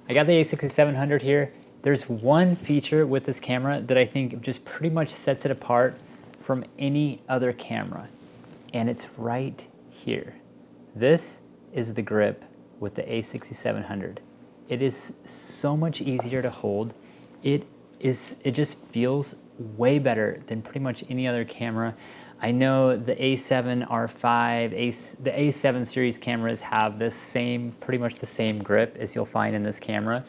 I got the a6700 here. There's one feature with this camera that I think just pretty much sets it apart from any other camera, and it's right here. This is the grip with the a6700. It is so much easier to hold. It just feels way better than pretty much any other camera. I know the A7R5, the A7 series cameras have this same, pretty much the same grip as you'll find in this camera,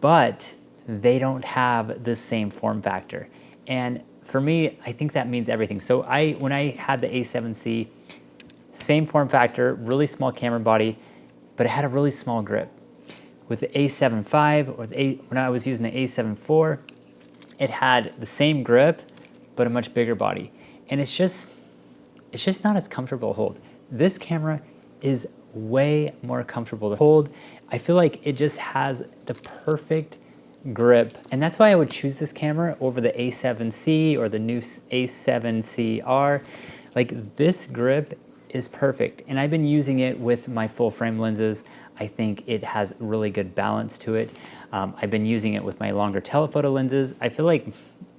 but they don't have the same form factor. And for me, I think that means everything. So when I had the A7C, same form factor, really small camera body, but it had a really small grip. With the A7 IV or when I was using the A7 IV, it had the same grip, but a much bigger body. And it's just not as comfortable to hold. This camera is way more comfortable to hold. I feel like it just has the perfect grip. And that's why I would choose this camera over the A7C or the new A7CR. Like, this grip is perfect. And I've been using it with my full frame lenses. I think it has really good balance to it. I've been using it with my longer telephoto lenses. I feel like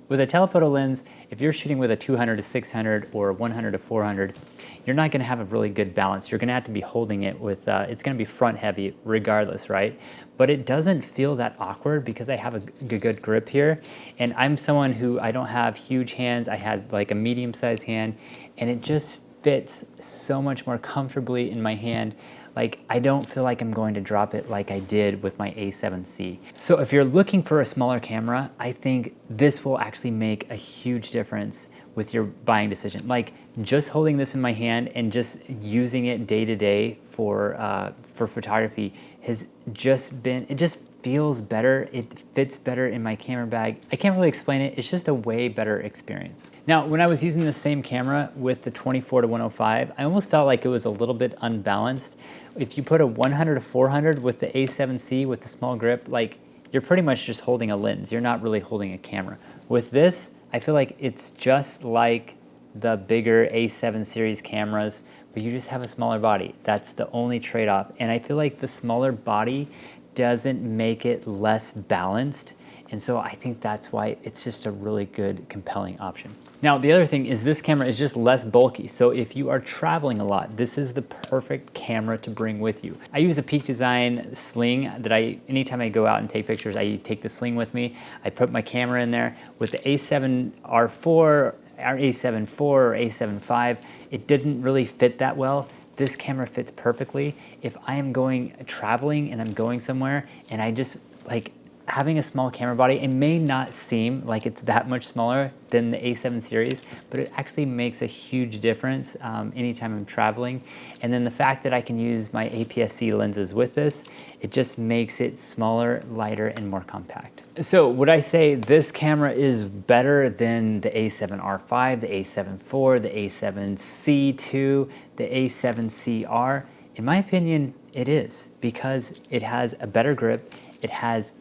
with a telephoto lens, if you're shooting with a 200 to 600 or 100 to 400, you're not going to have a really good balance. You're going to have to be holding it with, it's going to be front heavy regardless, right? But it doesn't feel that awkward because I have a good grip here. And I'm someone who, I don't have huge hands. I had like a medium-sized hand, and it just fits so much more comfortably in my hand. Like, I don't feel like I'm going to drop it like I did with my A7C. So if you're looking for a smaller camera, I think this will actually make a huge difference with your buying decision. Like, just holding this in my hand and just using it day to day for photography has just been, it just feels better. It fits better in my camera bag. I can't really explain it. It's just a way better experience. Now, when I was using the same camera with the 24 to 105, I almost felt like it was a little bit unbalanced. If you put a 100 to 400 with the A7C with the small grip, like, you're pretty much just holding a lens. You're not really holding a camera. With this, I feel like it's just like the bigger A7 series cameras, but you just have a smaller body. That's the only trade-off. And I feel like the smaller body doesn't make it less balanced. And so I think that's why it's just a really good, compelling option. Now, the other thing is this camera is just less bulky. So if you are traveling a lot, this is the perfect camera to bring with you. I use a Peak Design sling that anytime I go out and take pictures, I take the sling with me. I put my camera in there. With the A7R4, or A7 IV or A7 V, it didn't really fit that well. This camera fits perfectly. If I am going traveling and I'm going somewhere and I just like, having a small camera body, it may not seem like it's that much smaller than the A7 series, but it actually makes a huge difference anytime I'm traveling. And then the fact that I can use my aps-c lenses with this, it just makes it smaller, lighter, and more compact. So would I say this camera is better than the A7R5, the A7 IV, the A7C2, the A7CR? In my opinion, it is, because it has a better grip. It has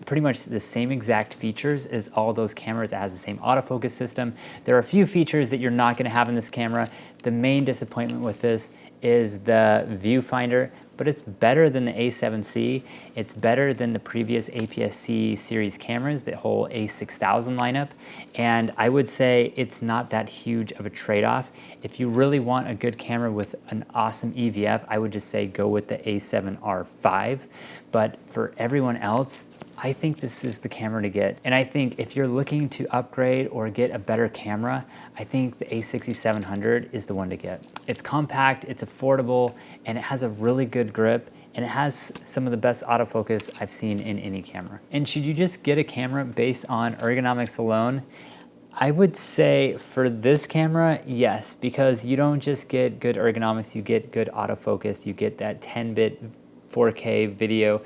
pretty much the same exact features as all those cameras. It has the same autofocus system. There are a few features that you're not going to have in this camera. The main disappointment with this is the viewfinder, but it's better than the A7C. It's better than the previous aps-c series cameras, the whole A6000 lineup. And I would say it's not that huge of a trade-off. If you really want a good camera with an awesome EVF, I would just say go with the A7R5. But for everyone else, I think this is the camera to get. And I think if you're looking to upgrade or get a better camera, I think the a6700 is the one to get. It's compact, it's affordable, and it has a really good grip, and it has some of the best autofocus I've seen in any camera. And should you just get a camera based on ergonomics alone? I would say for this camera, yes, because you don't just get good ergonomics, you get good autofocus, you get that 10-bit 4K video.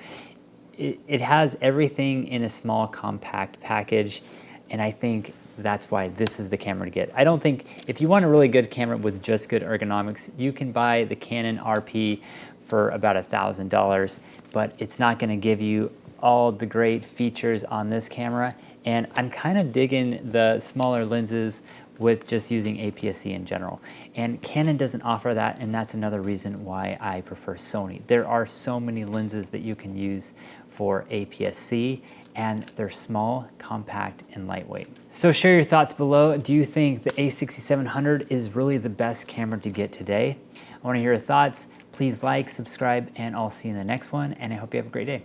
It has everything in a small, compact package, and I think that's why this is the camera to get. I don't think, if you want a really good camera with just good ergonomics, you can buy the Canon RP for about $1,000, but it's not going to give you all the great features on this camera. And I'm kind of digging the smaller lenses with just using aps-c in general. And Canon doesn't offer that, and that's another reason why I prefer Sony. There are so many lenses that you can use for aps-c, and they're small, compact, and lightweight. So share your thoughts below. Do you think the a6700 is really the best camera to get today? I want to hear your thoughts. Please like, subscribe, and I'll see you in the next one, and I hope you have a great day.